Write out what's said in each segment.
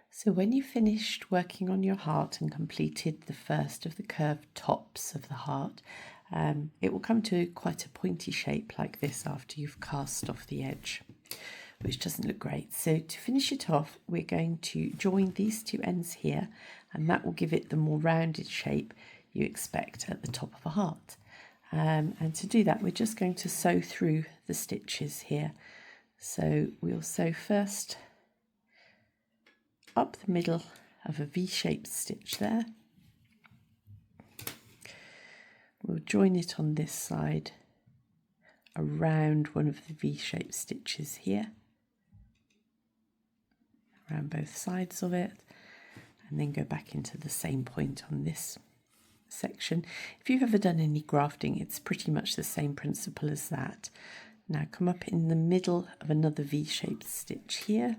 So when you finished working on your heart and completed the first of the curved tops of the heart, it will come to quite a pointy shape like this after you've cast off the edge, which doesn't look great. So to finish it off, we're going to join these two ends here, and that will give it the more rounded shape you expect at the top of a heart. And to do that, we're just going to sew through the stitches here. So we'll sew first up the middle of a V-shaped stitch there. We'll join it on this side around one of the V-shaped stitches here, around both sides of it, and then go back into the same point on this section. If you've ever done any grafting, it's pretty much the same principle as that. Now come up in the middle of another V-shaped stitch here,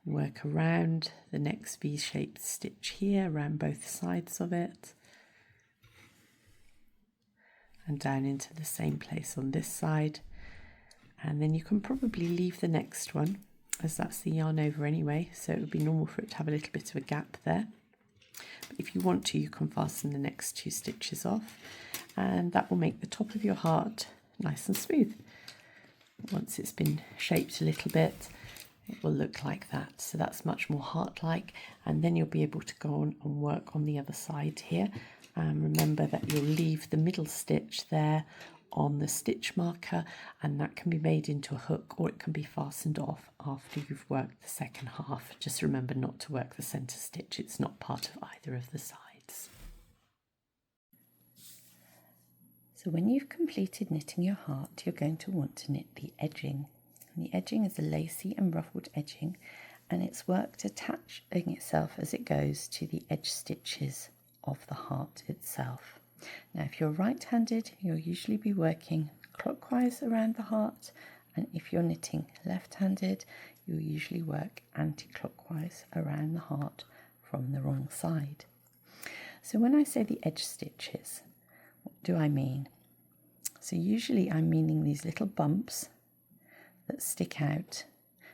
work around the next V-shaped stitch here, around both sides of it, and down into the same place on this side. And then you can probably leave the next one, as that's the yarn over anyway, so it would be normal for it to have a little bit of a gap there. But if you want to, you can fasten the next two stitches off, and that will make the top of your heart nice and smooth. Once it's been shaped a little bit, it will look like that. So that's much more heart-like, and then you'll be able to go on and work on the other side here. Remember that you'll leave the middle stitch there on the stitch marker, and that can be made into a hook, or it can be fastened off after you've worked the second half. Just remember not to work the centre stitch, it's not part of either of the sides. So when you've completed knitting your heart, you're going to want to knit the edging. And the edging is a lacy and ruffled edging, and it's worked attaching itself as it goes to the edge stitches of the heart itself. Now if you're right-handed, you'll usually be working clockwise around the heart, and if you're knitting left-handed, you'll usually work anti-clockwise around the heart from the wrong side. So when I say the edge stitches, what do I mean? So usually I'm meaning these little bumps that stick out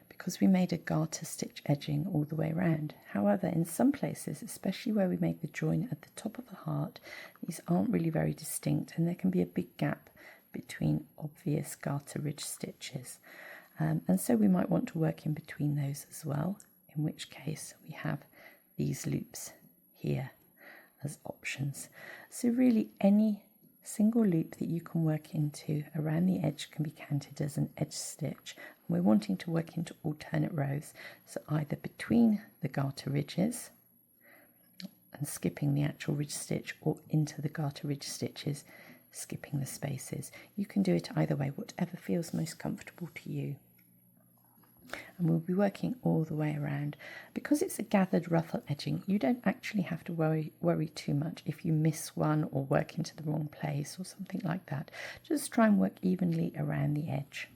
because we made a garter stitch edging all the way around. However, in some places, especially where we made the join at the top of the heart, these aren't really very distinct, and there can be a big gap between obvious garter ridge stitches. And so we might want to work in between those as well, in which case we have these loops here as options. So really any single loop that you can work into around the edge can be counted as an edge stitch. And we're wanting to work into alternate rows, so either between the garter ridges and skipping the actual ridge stitch, or into the garter ridge stitches, skipping the spaces. You can do it either way, whatever feels most comfortable to you. And we'll be working all the way around. Because it's a gathered ruffle edging, you don't actually have to worry too much if you miss one or work into the wrong place or something like that. Just try and work evenly around the edge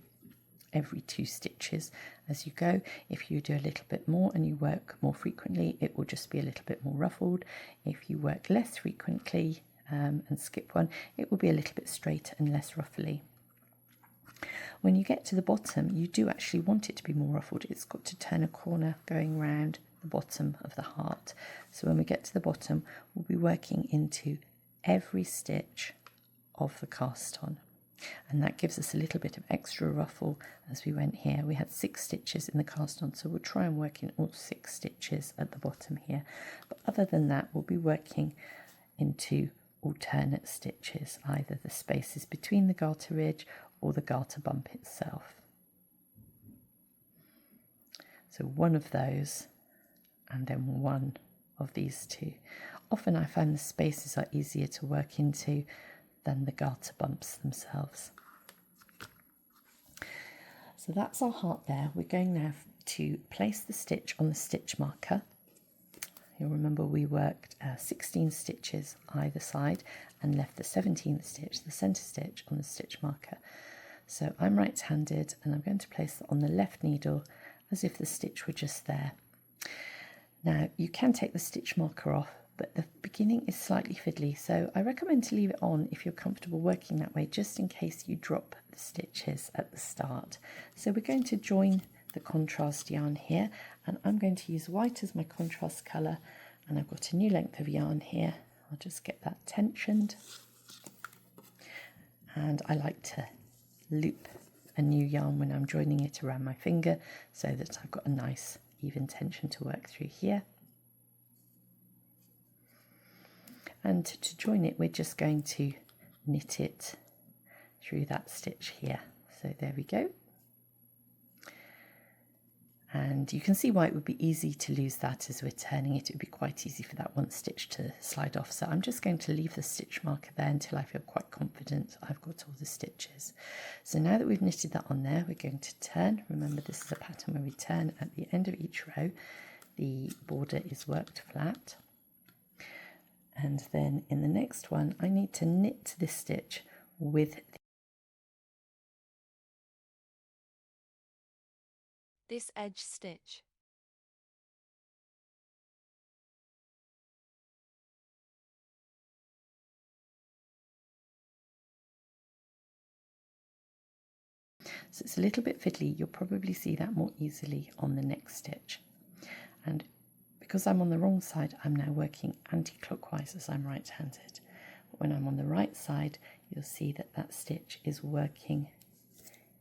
every 2 stitches as you go. If you do a little bit more and you work more frequently, it will just be a little bit more ruffled. If you work less frequently and skip one, it will be a little bit straighter and less ruffly. When you get to the bottom, you do actually want it to be more ruffled. It's got to turn a corner going round the bottom of the heart. So when we get to the bottom, we'll be working into every stitch of the cast on. And that gives us a little bit of extra ruffle as we went here. We had 6 stitches in the cast on, so we'll try and work in all 6 stitches at the bottom here. But other than that, we'll be working into alternate stitches, either the spaces between the garter ridge or the garter bump itself. So one of those, and then one of these 2. Often I find the spaces are easier to work into than the garter bumps themselves. So that's our heart there. We're going now to place the stitch on the stitch marker. You'll remember we worked 16 stitches either side and left the 17th stitch, the centre stitch, on the stitch marker. So I'm right-handed, and I'm going to place it on the left needle as if the stitch were just there. Now you can take the stitch marker off, but the beginning is slightly fiddly, so I recommend to leave it on if you're comfortable working that way, just in case you drop the stitches at the start. So we're going to join the the contrast yarn here, and I'm going to use white as my contrast colour, and I've got a new length of yarn here. I'll just get that tensioned, and I like to loop a new yarn when I'm joining it around my finger so that I've got a nice even tension to work through here. And to join it, we're just going to knit it through that stitch here. So there we go. And you can see why it would be easy to lose that as we're turning it. It would be quite easy for that one stitch to slide off. So I'm just going to leave the stitch marker there until I feel quite confident I've got all the stitches. So now that we've knitted that on there, we're going to turn. Remember, this is a pattern where we turn at the end of each row. The border is worked flat. And then in the next one, I need to knit this stitch with this edge stitch. So it's a little bit fiddly. You'll probably see that more easily on the next stitch. And because I'm on the wrong side, I'm now working anti-clockwise as I'm right-handed. But when I'm on the right side, you'll see that that stitch is working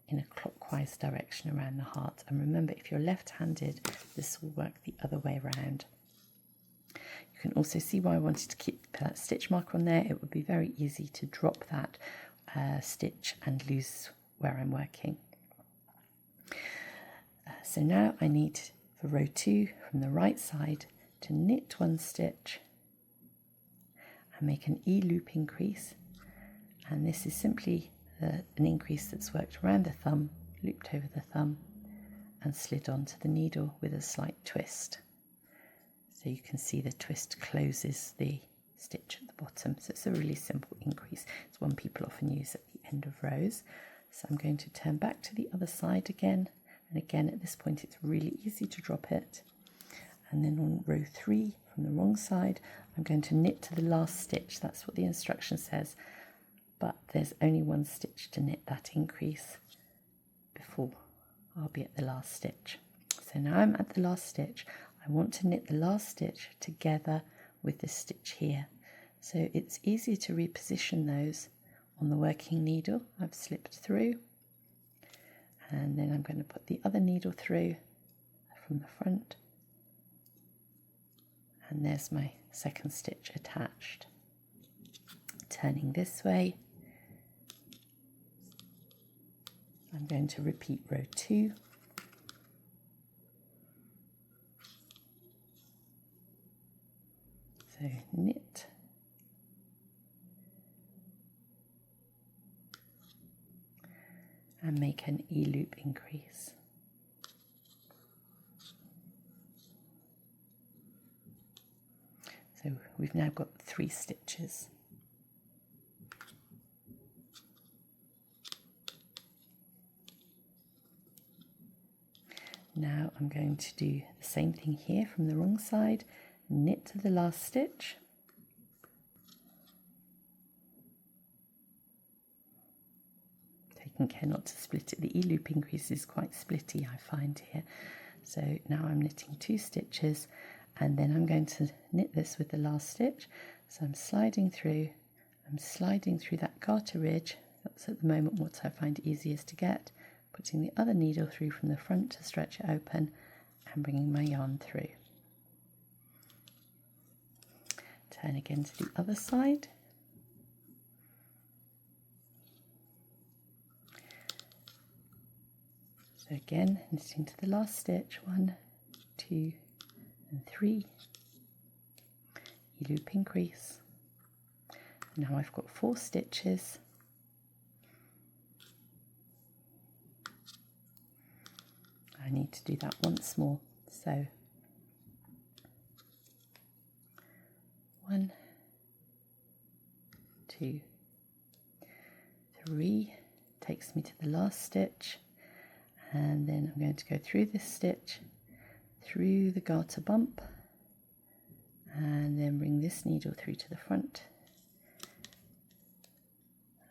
in a clockwise direction around the heart. And remember, if you're left-handed, this will work the other way around. You can also see why I wanted to keep that stitch marker on there. It would be very easy to drop that stitch and lose where I'm working. So now I need, for row 2 from the right side, to knit one stitch and make an E-loop increase. And this is simply an increase that's worked around the thumb, looped over the thumb, and slid onto the needle with a slight twist. So you can see the twist closes the stitch at the bottom. So it's a really simple increase. It's one people often use at the end of rows. So I'm going to turn back to the other side again. And again, at this point, it's really easy to drop it. And then on row 3 from the wrong side, I'm going to knit to the last stitch. That's what the instruction says. But there's only one stitch to knit that increase before I'll be at the last stitch. So now I'm at the last stitch. I want to knit the last stitch together with this stitch here. So it's easier to reposition those on the working needle. I've slipped through, and then I'm going to put the other needle through from the front, and there's my second stitch attached. Turning this way, I'm going to repeat row 2. So knit, and make an E-loop increase. So we've now got 3 stitches. Now I'm going to do the same thing here from the wrong side, knit to the last stitch, taking care not to split it. The E-loop increase is quite splitty, I find here. So now I'm knitting 2 stitches, and then I'm going to knit this with the last stitch. So I'm sliding through that garter ridge. That's at the moment what I find easiest to get. Putting the other needle through from the front to stretch it open, and bringing my yarn through. Turn again to the other side. So again, knitting to the last stitch, 1, 2, and 3. E-loop increase. Now I've got 4 stitches. I need to do that once more. So 1, 2, 3, takes me to the last stitch, and then I'm going to go through this stitch, through the garter bump, and then bring this needle through to the front.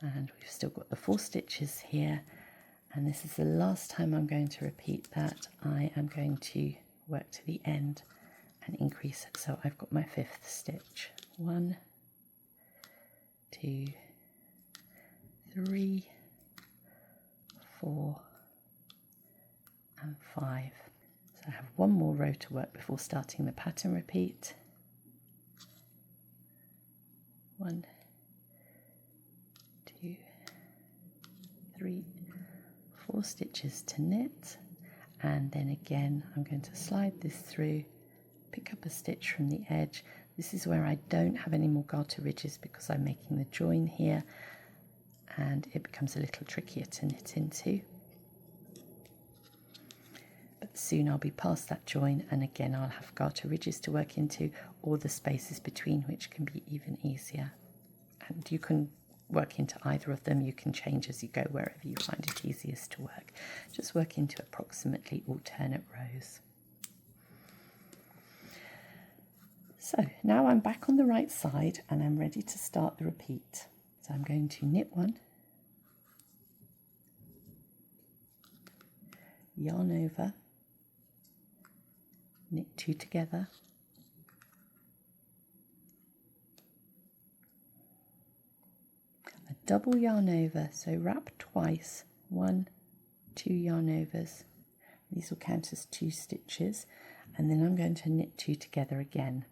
And we've still got the 4 stitches here, And this is the last time I'm going to repeat that. I am going to work to the end and increase it. So I've got my 5th stitch. 1, 2, 3, 4 and 5. So I have one more row to work before starting the pattern repeat. 1, 2, 3, 4 stitches to knit, and then again I'm going to slide this through, pick up a stitch from the edge. This is where I don't have any more garter ridges because I'm making the join here, and it becomes a little trickier to knit into. But soon I'll be past that join, and again I'll have garter ridges to work into, or the spaces between, which can be even easier. And you can work into either of them. You can change as you go wherever you find it easiest to work. Just work into approximately alternate rows. So now I'm back on the right side and I'm ready to start the repeat. So I'm going to knit 1, yarn over, knit 2 together, a double yarn over, so wrap twice, 1, 2 yarn overs. These will count as 2 stitches, and then I'm going to knit 2 together again.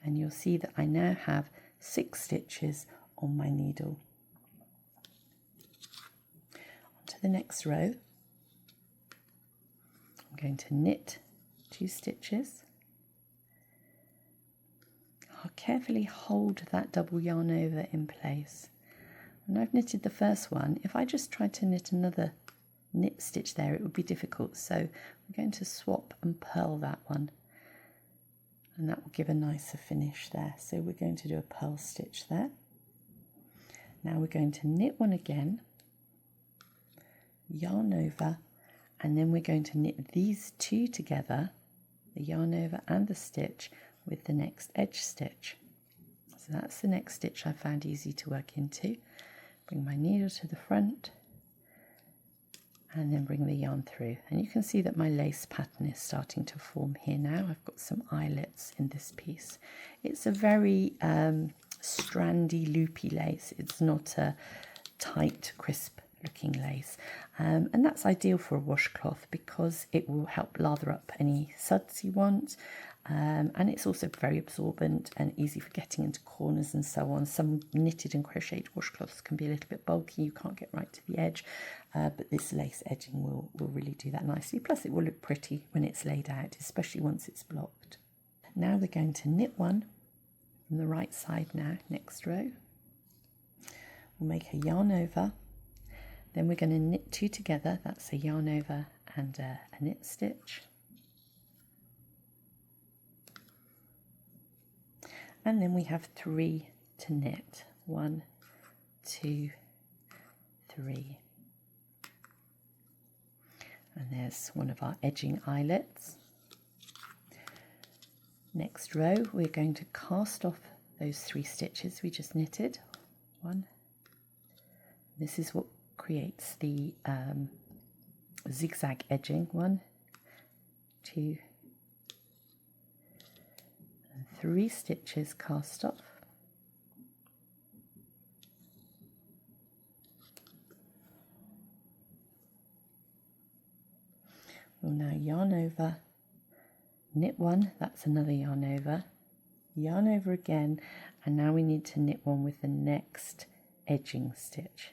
And you'll see that I now have 6 stitches on my needle. Onto the next row, I'm going to knit 2 stitches. I'll carefully hold that double yarn over in place. When I've knitted the first one, if I just tried to knit another knit stitch there, it would be difficult. So we're going to swap and purl that one, and that will give a nicer finish there. So we're going to do a purl stitch there. Now we're going to knit 1 again, yarn over, and then we're going to knit these 2 together, the yarn over and the stitch, with the next edge stitch. So that's the next stitch I found easy to work into. Bring my needle to the front and then bring the yarn through, and you can see that my lace pattern is starting to form here now. I've got some eyelets in this piece. It's a very strandy, loopy lace. It's not a tight, crisp looking lace, and that's ideal for a washcloth because it will help lather up any suds you want, and it's also very absorbent and easy for getting into corners and so on. Some knitted and crocheted washcloths can be a little bit bulky, you can't get right to the edge, but this lace edging will really do that nicely. Plus it will look pretty when it's laid out, especially once it's blocked. Now we're going to knit 1 from the right side now, next row. We'll make a yarn over, then we're going to knit 2 together, that's a yarn over and a knit stitch. And then we have 3 to knit, 1, 2, 3. And there's one of our edging eyelets. Next row, we're going to cast off those 3 stitches we just knitted. 1. This is what creates the zigzag edging. 1, 2, 3 stitches cast off. We'll now yarn over, knit 1, that's another yarn over again, and now we need to knit 1 with the next edging stitch.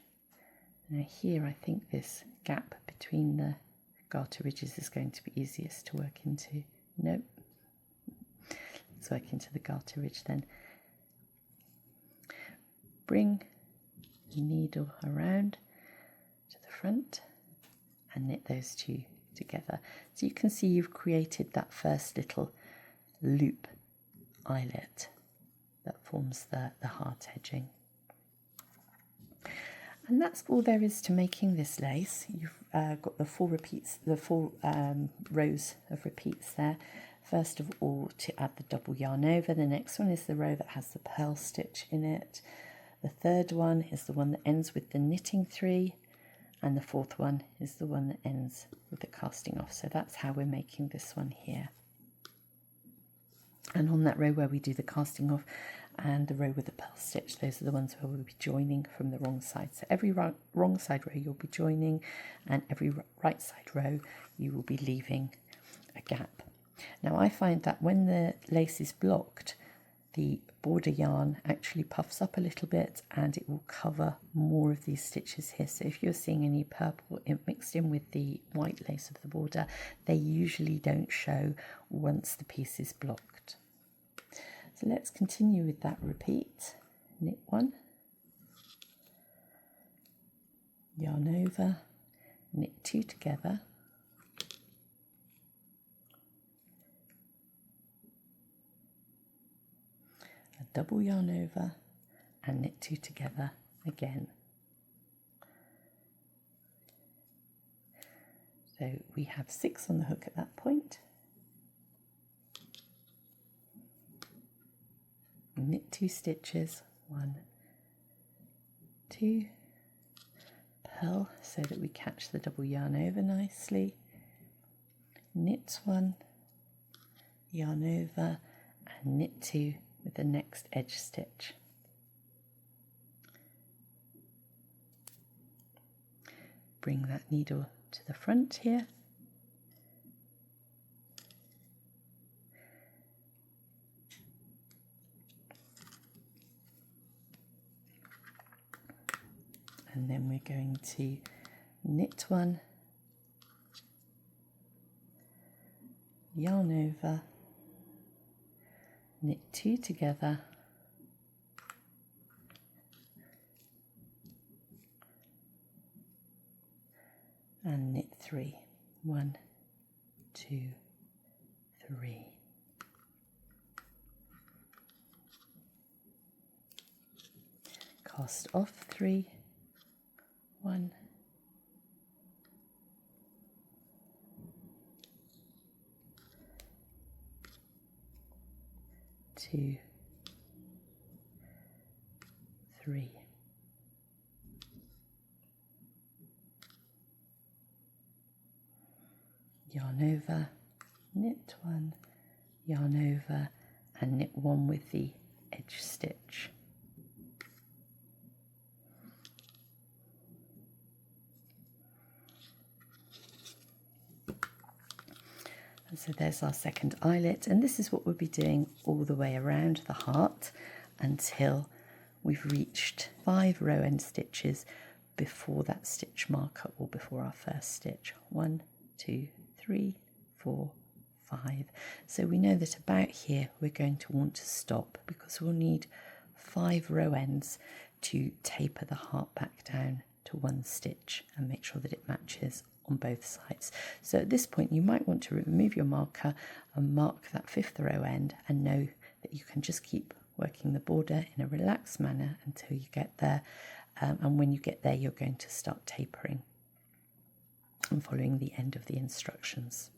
Now here I think this gap between the garter ridges is going to be easiest to work into. Nope. Let's work into the garter ridge then. Bring the needle around to the front and knit those 2 together. So you can see you've created that first little loop eyelet that forms the heart edging. And that's all there is to making this lace. You've got the 4 repeats, the 4 rows of repeats there. First of all, to add the double yarn over, the next one is the row that has the purl stitch in it. The third one is the one that ends with the knitting 3, and the fourth one is the one that ends with the casting off. So that's how we're making this one here. And on that row where we do the casting off and the row with the purl stitch, those are the ones where we'll be joining from the wrong side. So every wrong side row you'll be joining, and every right side row you will be leaving a gap. Now I find that when the lace is blocked, the border yarn actually puffs up a little bit and it will cover more of these stitches here. So if you're seeing any purple mixed in with the white lace of the border, they usually don't show once the piece is blocked. So let's continue with that repeat. Knit 1, yarn over, knit 2 together, a double yarn over and knit 2 together again. So we have 6 on the hook at that point. Knit 2 stitches, 1, 2, purl so that we catch the double yarn over nicely, knit 1, yarn over and knit 2 with the next edge stitch. Bring that needle to the front here. And then we're going to knit 1, yarn over, knit 2 together, and knit 3. 1, 2, 3. Cast off 3. 1, 2, 3. Yarn over, knit 1, yarn over and knit 1 with the edge stitch. And so there's our second eyelet, and this is what we'll be doing all the way around the heart until we've reached 5 row end stitches before that stitch marker or before our first stitch. 1, 2, 3, 4, 5. So we know that about here we're going to want to stop because we'll need 5 row ends to taper the heart back down to 1 stitch and make sure that it matches on both sides. So at this point you might want to remove your marker and mark that 5th row end and know that you can just keep working the border in a relaxed manner until you get there, and when you get there you're going to start tapering and following the end of the instructions.